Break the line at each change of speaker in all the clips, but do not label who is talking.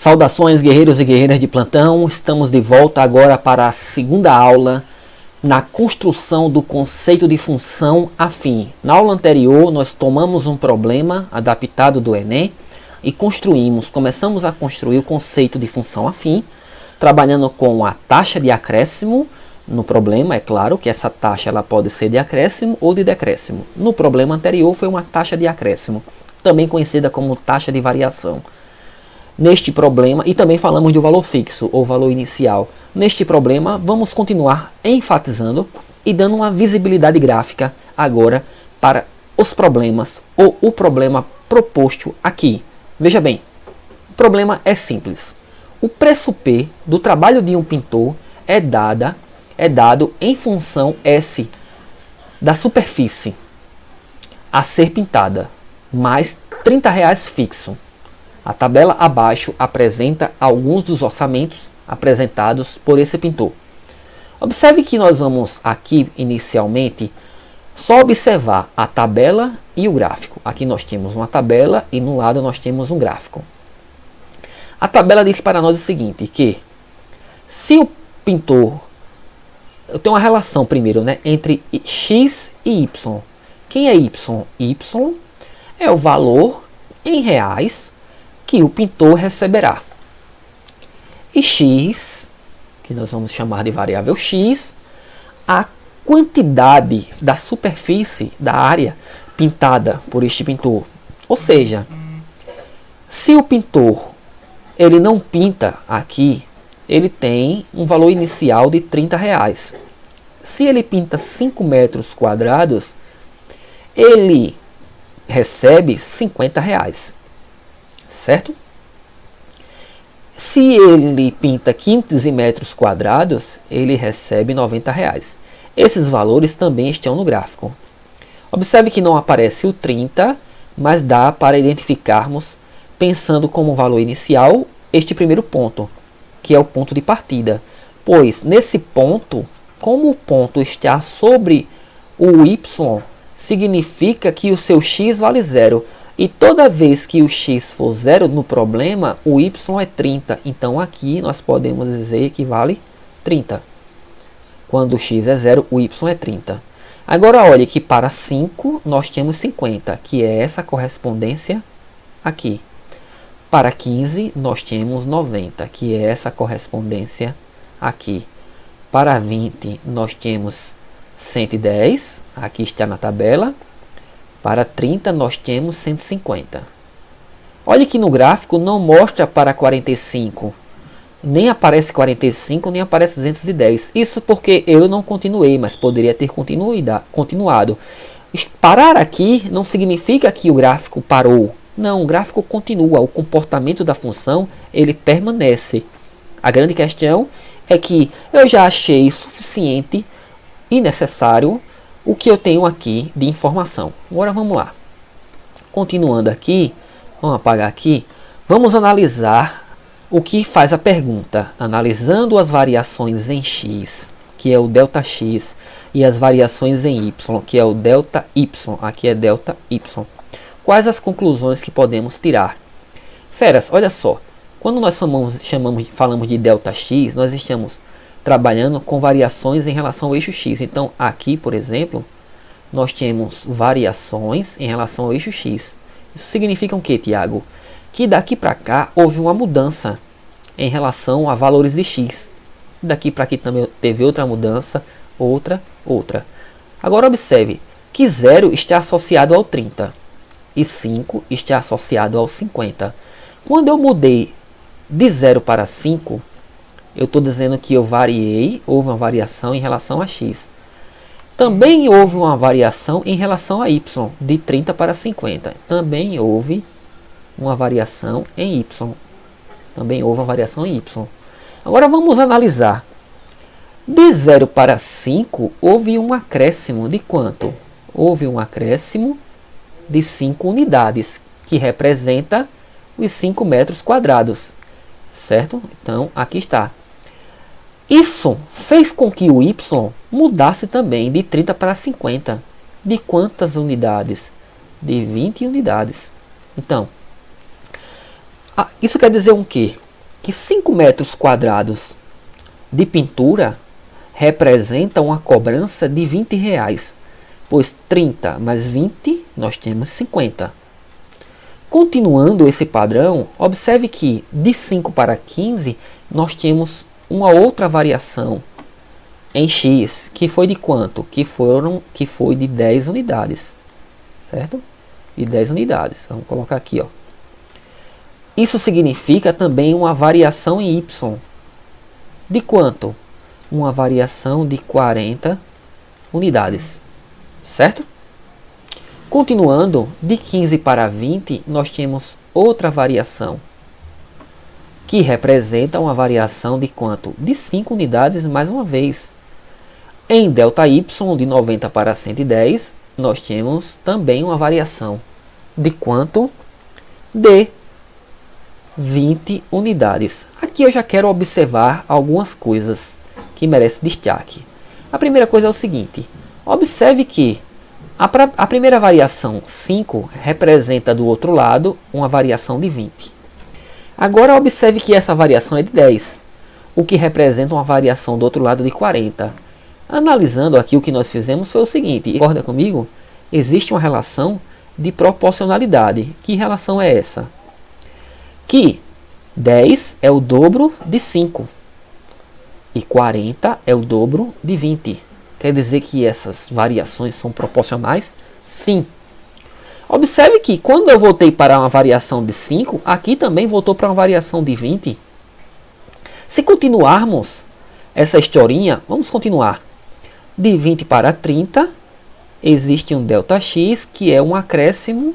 Saudações, guerreiros e guerreiras de plantão. Estamos de volta agora para a segunda aula na construção do conceito de função afim. Na aula anterior, nós tomamos um problema adaptado do Enem e começamos a construir o conceito de função afim, trabalhando com a taxa de acréscimo. No problema, é claro que essa taxa ela pode ser de acréscimo ou de decréscimo. No problema anterior foi uma taxa de acréscimo, também conhecida como taxa de variação. Neste problema, e também falamos de valor fixo ou valor inicial. Neste problema, vamos continuar enfatizando e dando uma visibilidade gráfica agora para os problemas ou o problema proposto aqui. Veja bem, o problema é simples. O preço P do trabalho de um pintor é dado em função S da superfície a ser pintada, mais R$30 fixo. A tabela abaixo apresenta alguns dos orçamentos apresentados por esse pintor. Observe que nós vamos aqui inicialmente só observar a tabela e o gráfico. Aqui nós temos uma tabela e no lado nós temos um gráfico. A tabela diz para nós o seguinte, que se o pintor... Eu tenho uma relação primeiro, né, entre X e Y. Quem é Y? Y é o valor em reais que o pintor receberá. E X, que nós vamos chamar de variável X, a quantidade da superfície da área pintada por este pintor. Ou seja, se o pintor ele não pinta aqui, ele tem um valor inicial de R$30. Se ele pinta 5 metros quadrados, ele recebe R$50. Certo? Se ele pinta 15 metros quadrados, ele recebe R$90. Esses valores também estão no gráfico. Observe que não aparece o 30, mas dá para identificarmos, pensando como valor inicial, este primeiro ponto, que é o ponto de partida. Pois, nesse ponto, como o ponto está sobre o Y, significa que o seu X vale 0. E toda vez que o X for 0 no problema, o Y é 30. Então aqui nós podemos dizer que vale 30. Quando o X é 0, o Y é 30. Agora olhe que para 5 nós temos 50, que é essa correspondência aqui. Para 15 nós temos 90, que é essa correspondência aqui. Para 20 nós temos 110, aqui está na tabela. Para 30 nós temos 150. Olha que no gráfico não mostra para 45. Nem aparece 45, nem aparece 210. Isso porque eu não continuei, mas poderia ter continuado. Parar aqui não significa que o gráfico parou. Não, o gráfico continua. O comportamento da função ele permanece. A grande questão é que eu já achei suficiente e necessário o que eu tenho aqui de informação. Agora vamos lá. Continuando aqui, vamos apagar aqui. Vamos analisar o que faz a pergunta. Analisando as variações em X, que é o ΔX, e as variações em Y, que é o ΔY. Aqui é ΔY. Quais as conclusões que podemos tirar? Feras, olha só. Quando nós falamos de ΔX, nós estamos trabalhando com variações em relação ao eixo X. Então, aqui, por exemplo, nós temos variações em relação ao eixo X. Isso significa o que, Tiago? Que daqui para cá houve uma mudança em relação a valores de X. Daqui para aqui também teve outra mudança, outra. Agora, observe que 0 está associado ao 30 e 5 está associado ao 50. Quando eu mudei de 0 para 5, eu estou dizendo que eu variei, houve uma variação em relação a X. Também houve uma variação em relação a Y, de 30 para 50. Também houve uma variação em Y. Agora vamos analisar. De 0 para 5, houve um acréscimo de quanto? Houve um acréscimo de 5 unidades, que representa os 5 metros quadrados. Certo? Então, aqui está. Isso fez com que o Y mudasse também de 30 para 50. De quantas unidades? De 20 unidades. Então, isso quer dizer o quê? que 5 metros quadrados de pintura representa uma cobrança de R$ 20, pois 30 mais 20 nós temos 50. Continuando esse padrão, observe que de 5 para 15 nós temos uma outra variação em X, que foi de quanto? Que foi de 10 unidades, certo? De 10 unidades. Vamos colocar aqui, ó. Isso significa também uma variação em Y. De quanto? Uma variação de 40 unidades, certo? Continuando, de 15 para 20, nós temos outra variação, que representa uma variação de quanto? De 5 unidades mais uma vez. Em ΔY, de 90 para 110, nós temos também uma variação de quanto? De 20 unidades. Aqui eu já quero observar algumas coisas que merecem destaque. A primeira coisa é o seguinte: observe que a primeira variação 5 representa do outro lado uma variação de 20. Agora observe que essa variação é de 10, o que representa uma variação do outro lado de 40. Analisando aqui, o que nós fizemos foi o seguinte: concorda comigo? Existe uma relação de proporcionalidade. Que relação é essa? Que 10 é o dobro de 5 e 40 é o dobro de 20. Quer dizer que essas variações são proporcionais? Sim. Observe que quando eu voltei para uma variação de 5, aqui também voltou para uma variação de 20. Se continuarmos essa historinha, vamos continuar. De 20 para 30, existe um ΔX, que é um acréscimo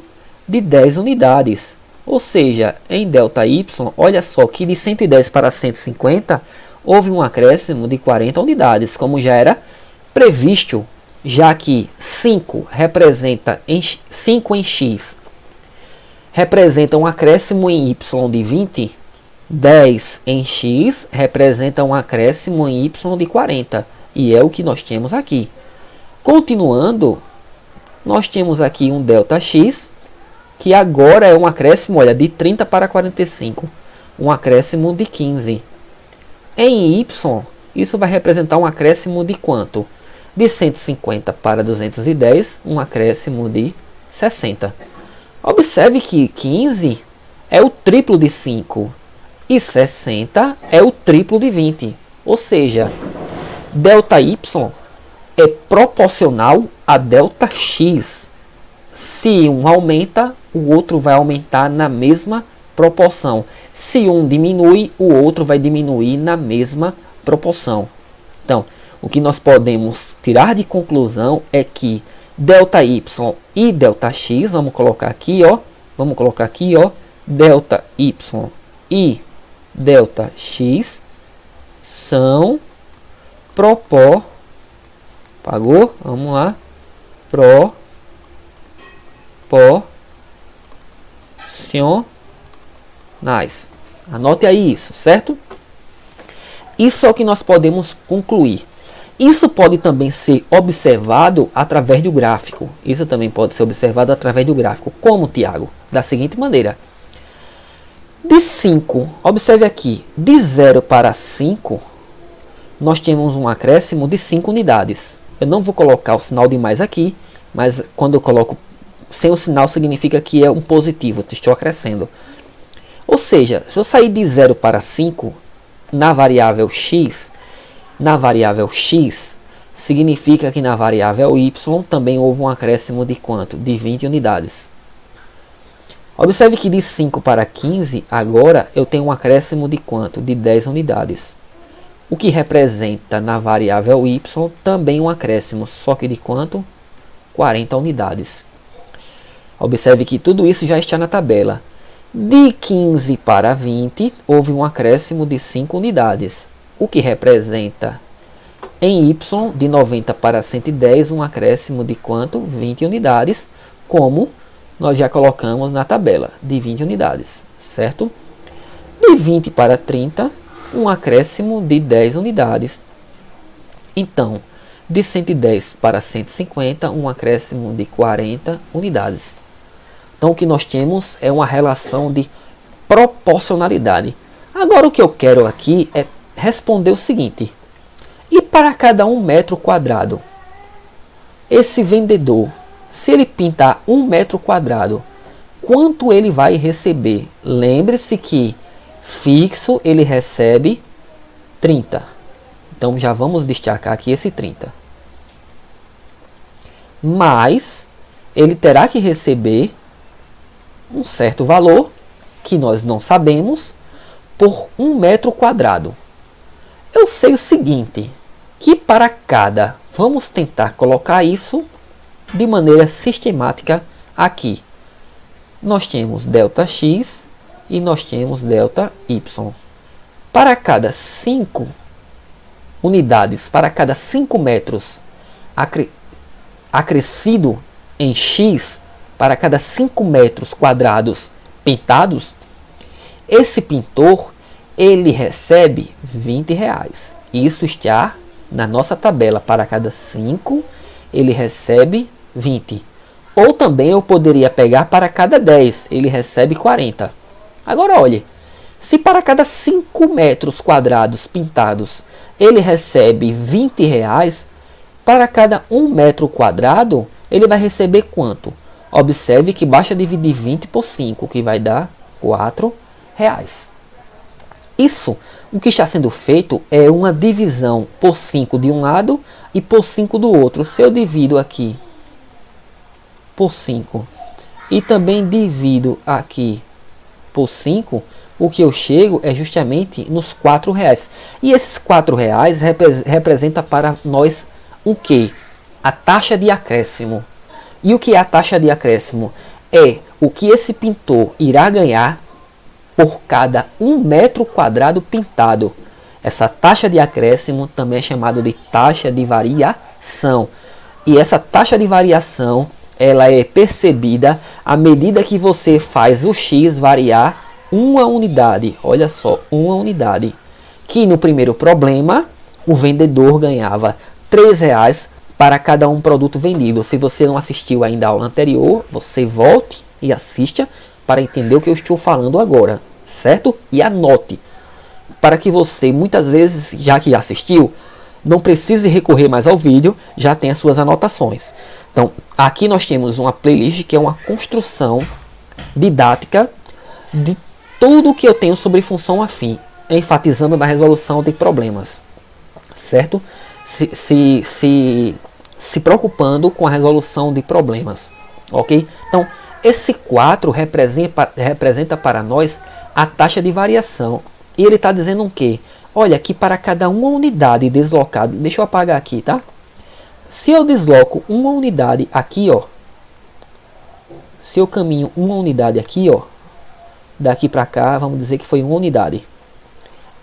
de 10 unidades. Ou seja, em ΔY, olha só que de 110 para 150, houve um acréscimo de 40 unidades, como já era previsto, já que 5 em X representa um acréscimo em Y de 20, 10 em X representa um acréscimo em Y de 40, e é o que nós temos aqui. Continuando, nós temos aqui um ΔX, que agora é um acréscimo, olha, de 30 para 45, um acréscimo de 15. Em Y, isso vai representar um acréscimo de quanto? De 150 para 210, um acréscimo de 60. Observe que 15 é o triplo de 5 e 60 é o triplo de 20. Ou seja, ΔY é proporcional a ΔX. Se um aumenta, o outro vai aumentar na mesma proporção. Se um diminui, o outro vai diminuir na mesma proporção. Então, o que nós podemos tirar de conclusão é que ΔY e ΔX, vamos colocar aqui, ó, ΔY e ΔX são proporcionais. Anote aí isso, certo? Isso é o que nós podemos concluir. Isso pode também ser observado através do gráfico. Como, Tiago? Da seguinte maneira. De 5, observe aqui, de 0 para 5, nós temos um acréscimo de 5 unidades. Eu não vou colocar o sinal de mais aqui, mas quando eu coloco sem o sinal significa que é um positivo, estou acrescendo. Ou seja, se eu sair de 0 para 5, na variável x, significa que na variável y também houve um acréscimo de quanto? De 20 unidades. Observe que de 5 para 15, agora eu tenho um acréscimo de quanto? De 10 unidades. O que representa na variável y também um acréscimo, só que de quanto? 40 unidades. Observe que tudo isso já está na tabela. De 15 para 20, houve um acréscimo de 5 unidades, o que representa em y, de 90 para 110, um acréscimo de quanto? 20 unidades, como nós já colocamos na tabela, de 20 unidades, certo? De 20 para 30, um acréscimo de 10 unidades. Então, de 110 para 150, um acréscimo de 40 unidades. Então, o que nós temos é uma relação de proporcionalidade. Agora o que eu quero aqui é responder o seguinte: e para cada 1 metro quadrado, esse vendedor, se ele pintar 1 metro quadrado, quanto ele vai receber? Lembre-se que fixo ele recebe 30. Então já vamos destacar aqui esse 30. Mas ele terá que receber um certo valor, que nós não sabemos, por 1 metro quadrado. Eu sei o seguinte, que para cada, vamos tentar colocar isso de maneira sistemática aqui. Nós temos ΔX e nós temos ΔY. Para cada 5 unidades, para cada 5 metros acrescido em X, para cada 5 metros quadrados pintados, esse pintor ele recebe R$20. Isso está na nossa tabela. Para cada 5 ele recebe 20. Ou também eu poderia pegar para cada 10, ele recebe 40. Agora olhe, se para cada 5 metros quadrados pintados ele recebe R$20, para cada 1 metro quadrado ele vai receber quanto? Observe que basta dividir 20 por 5, que vai dar R$4. Isso, o que está sendo feito é uma divisão por 5 de um lado e por 5 do outro. Se eu divido aqui por 5 e também divido aqui por 5, o que eu chego é justamente nos R$4. E esses R$4 representa para nós o que? A taxa de acréscimo. E o que é a taxa de acréscimo? É o que esse pintor irá ganhar por cada 1 metro quadrado pintado. Essa taxa de acréscimo também é chamada de taxa de variação. E essa taxa de variação ela é percebida à medida que você faz o X variar uma unidade. Olha só, uma unidade. Que no primeiro problema, o vendedor ganhava R$3 para cada um produto vendido. Se você não assistiu ainda a aula anterior, você volte e assista para entender o que eu estou falando agora, certo? E anote, para que você, muitas vezes, já que assistiu, não precise recorrer mais ao vídeo, já tem as suas anotações. Então, aqui nós temos uma playlist que é uma construção didática de tudo que eu tenho sobre função afim, enfatizando na resolução de problemas, certo? Se preocupando com a resolução de problemas, ok? Então, esse 4 representa para nós a taxa de variação. E ele está dizendo o quê? Olha, que para cada uma unidade deslocada, deixa eu apagar aqui, tá? Se eu desloco uma unidade aqui, ó, se eu caminho uma unidade aqui, ó, daqui para cá, vamos dizer que foi uma unidade.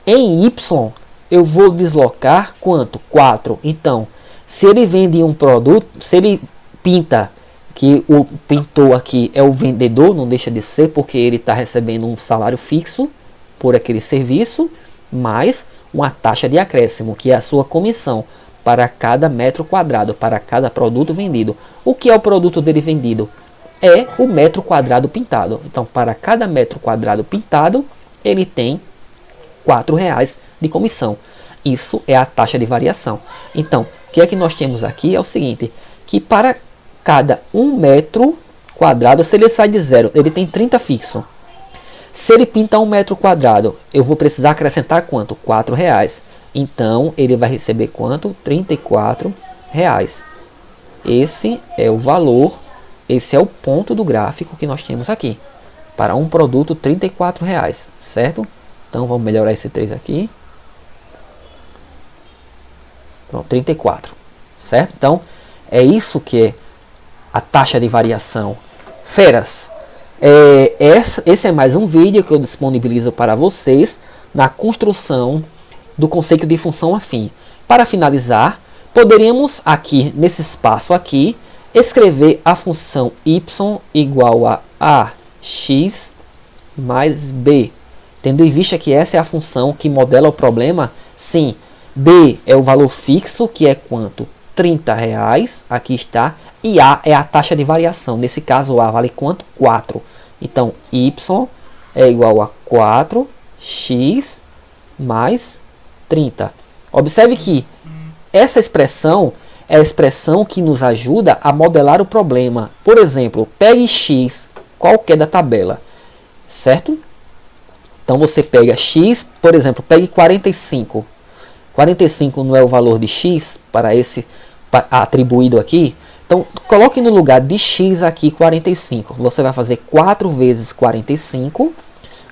Em Y, eu vou deslocar quanto? 4. Então, se ele vende um produto, se ele pinta, que o pintor aqui é o vendedor, não deixa de ser, porque ele está recebendo um salário fixo por aquele serviço, mais uma taxa de acréscimo, que é a sua comissão para cada metro quadrado, para cada produto vendido. O que é o produto dele vendido? É o metro quadrado pintado. Então, para cada metro quadrado pintado, ele tem R$4 de comissão. Isso é a taxa de variação. Então, o que é que nós temos aqui? É o seguinte, que para cada 1 metro quadrado, se ele sai de zero, ele tem 30 fixo. Se ele pinta 1 metro quadrado, eu vou precisar acrescentar quanto? R$4. Então, ele vai receber quanto? R$34. Esse é o valor, esse é o ponto do gráfico que nós temos aqui. Para um produto, R$34, certo? Então, vamos melhorar esse 3 aqui. Pronto, 34, certo? Então, é isso que é a taxa de variação. Feras, esse é mais um vídeo que eu disponibilizo para vocês na construção do conceito de função afim. Para finalizar, poderíamos aqui, nesse espaço aqui, escrever a função y igual a ax mais b. Tendo em vista que essa é a função que modela o problema, sim, b é o valor fixo, que é quanto? R$30, aqui está, e a é a taxa de variação. Nesse caso, a vale quanto? 4. Então, y é igual a 4 x mais 30. Observe que essa expressão é a expressão que nos ajuda a modelar o problema. Por exemplo, pegue x qualquer da tabela, certo? Então você pega x, por exemplo, pegue 45. 45 não é o valor de x para esse atribuído aqui. Então coloque no lugar de x aqui 45. Você vai fazer 4 vezes 45,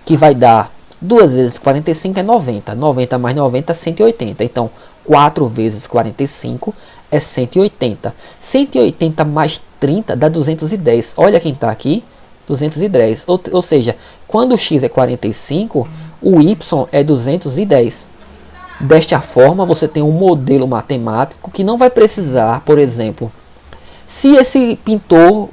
que vai dar 2 vezes 45 é 90. 90 mais 90 é 180. Então 4 vezes 45 é 180. 180 mais 30 dá 210. Olha quem está aqui. 210. Ou seja, quando o x é 45, o y é 210. Desta forma, você tem um modelo matemático que não vai precisar, por exemplo, se esse pintor,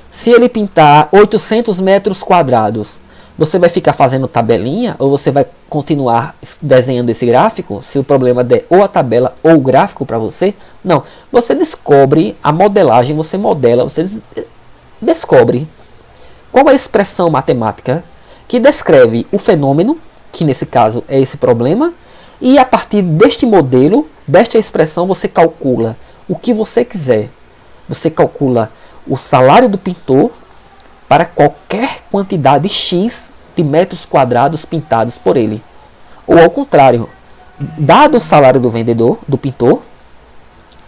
se ele pintar 800 metros quadrados, você vai ficar fazendo tabelinha ou você vai continuar desenhando esse gráfico? Se o problema der ou a tabela ou o gráfico para você? Não. Você descobre a modelagem, você modela, você descobre qual é a expressão matemática que descreve o fenômeno, que nesse caso é esse problema, e a partir deste modelo, desta expressão, você calcula o que você quiser. Você calcula o salário do pintor para qualquer quantidade x de metros quadrados pintados por ele. Ou ao contrário, dado o salário do vendedor, do pintor,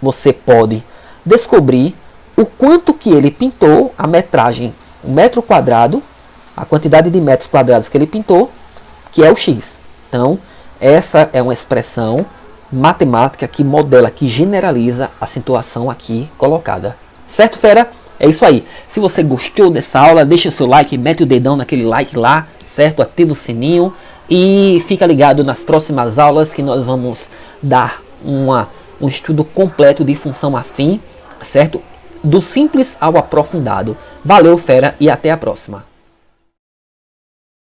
você pode descobrir o quanto que ele pintou, a metragem, o metro quadrado, a quantidade de metros quadrados que ele pintou, que é o x. Então, essa é uma expressão matemática que modela, que generaliza a situação aqui colocada. Certo, fera? É isso aí. Se você gostou dessa aula, deixa o seu like, mete o dedão naquele like lá, certo? Ativa o sininho e fica ligado nas próximas aulas que nós vamos dar um estudo completo de função afim, certo? Do simples ao aprofundado. Valeu, fera, e até a próxima.